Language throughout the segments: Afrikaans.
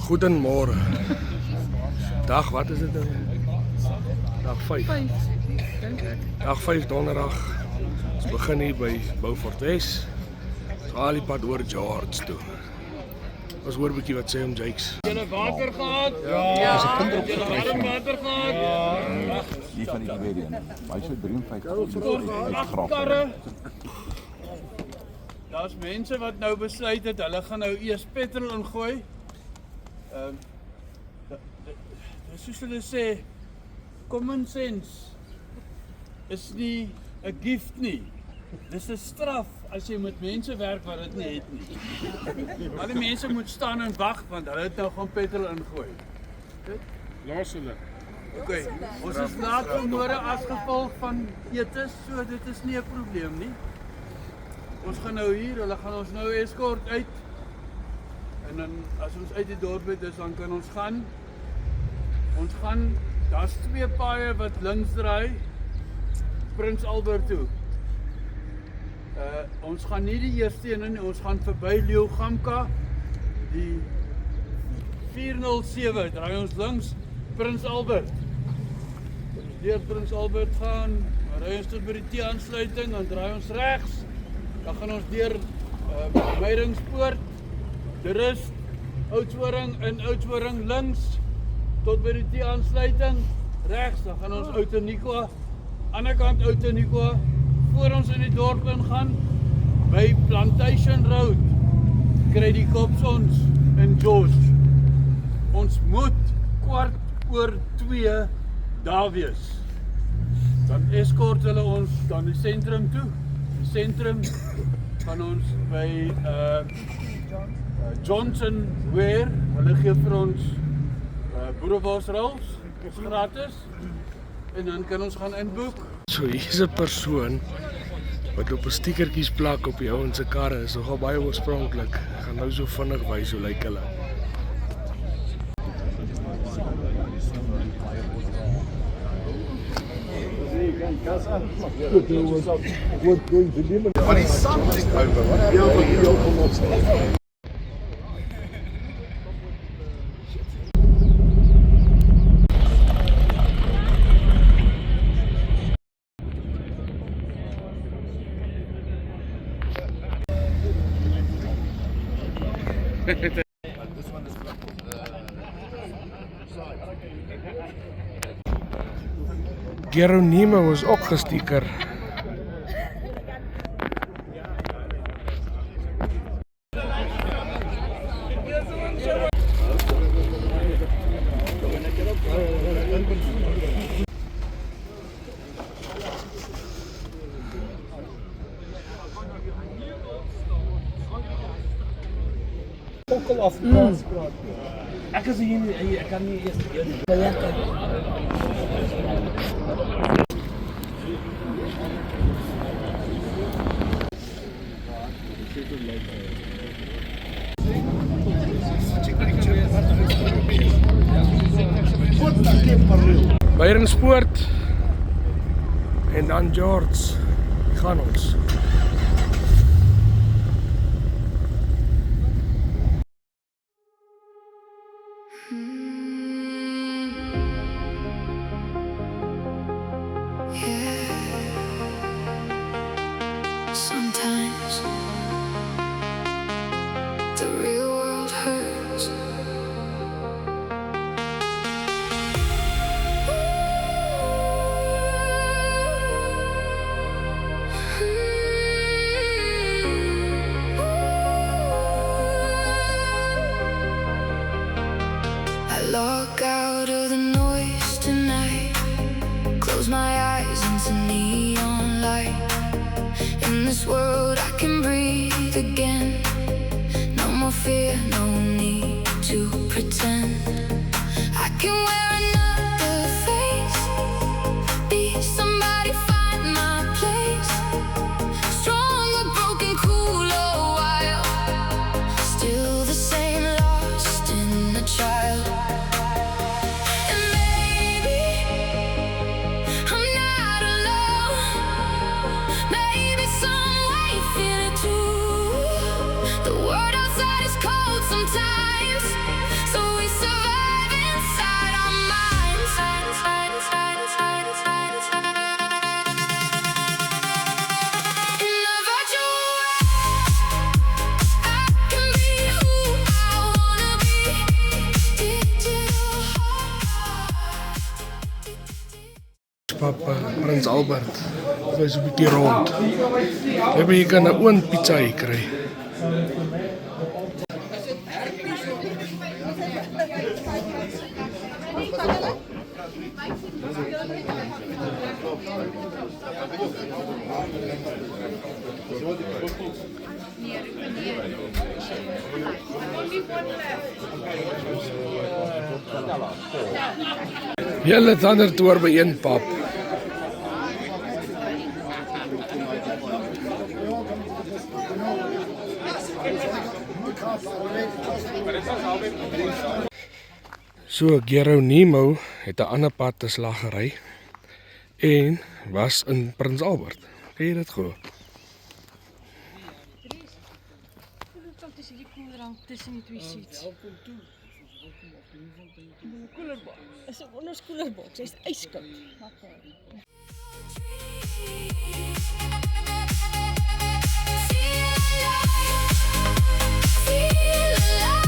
Goeiemôre. Dag, wat is dit nou? Dag 5. Dag 5 donderdag. Ons begin hier by Beaufort West. Ons gaan die pad oor George toe. Ons hoor 'n bietjie wat sê om Jakes. Julle water gehad? Ja. Is 'n kinderop warm water gehad? Ja. Die van die tweede. Hy sê 53 karre. Daar's mense wat nou besluit het hulle gaan nou eers petrol ingooi. Dis soos hulle sê, common sense is nie 'n gift nie. Dis 'n straf as jy met mense werk wat dit nie het nie. Al die mense moet staan en wag want hulle het nou gaan petrol ingooi. Los hulle. Okay, ons is laat vanmôre as gevolg van etes, so dit is nie 'n probleem nie. Ons gaan nou hier, hulle gaan ons nou eskort uit. En dan as ons uit die dorp is, dan kan ons gaan. Ons gaan, daar's 2 paaie wat links draai, Prins Albert toe. Ons gaan nie die eerste een nie, ons gaan verby Leeugamka, die 407, draai ons links, Prins Albert. Deur Prins Albert gaan, dan ry ons tot by die T-aansluiting, dan draai ons regs, dan gaan ons deur Meyringspoort, De Rust, Oudtshoorn en Oudtshoorn links, tot by die T-aansluiting, regs, dan gaan ons Oud-Taniqua, ander kant Oud-Taniqua, voor ons in die dorp ingaan, by Plantation Road, kry die kops ons in George. Ons moet 2:15 daar wees. Dan eskort hulle ons dan die sentrum toe. Die sentrum gaan ons by Johnson Ware, hulle gee vir ons boerewasrolls, gratis, en dan kan ons gaan inboek. So hier's 'n persoon wat op 'n stiekertjies plak op die ouens se karre, is nogal baie oorspronklik. Ek gaan nou so vinnig wys hoe lyk hulle. Maar die sun is over. What Geronimo was ook gestieker. Ek is hier nie, ek kan nie eers lekker. Meyringspoort en dan George. Gaan ons. Sometimes the real world hurts. I log out of the noise tonight, close my eyes into neon light. In this world I can breathe again. No more fear, no need to pretend. I can wear another face, be somebody, find my place. Strong or broken, cool or wild, still the same, lost in a child. And maybe I'm not alone. Maybe some way feel it too. The world outside is cold sometimes. Vleispap Prins Albert. Dit is 'n bietjie rond. Jy kan 'n oond pizza hier kry. Julle het ander toer by een pap. So Geronimo het 'n ander pad te slag gery en was in Prins Albert. Ken jy dit gehoor? Dit is hierdie koelrank tussen die twee seats. Die koelerbox. Is 'n onder koelerbox. Hy's yskoud. Feel alive.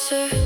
closer.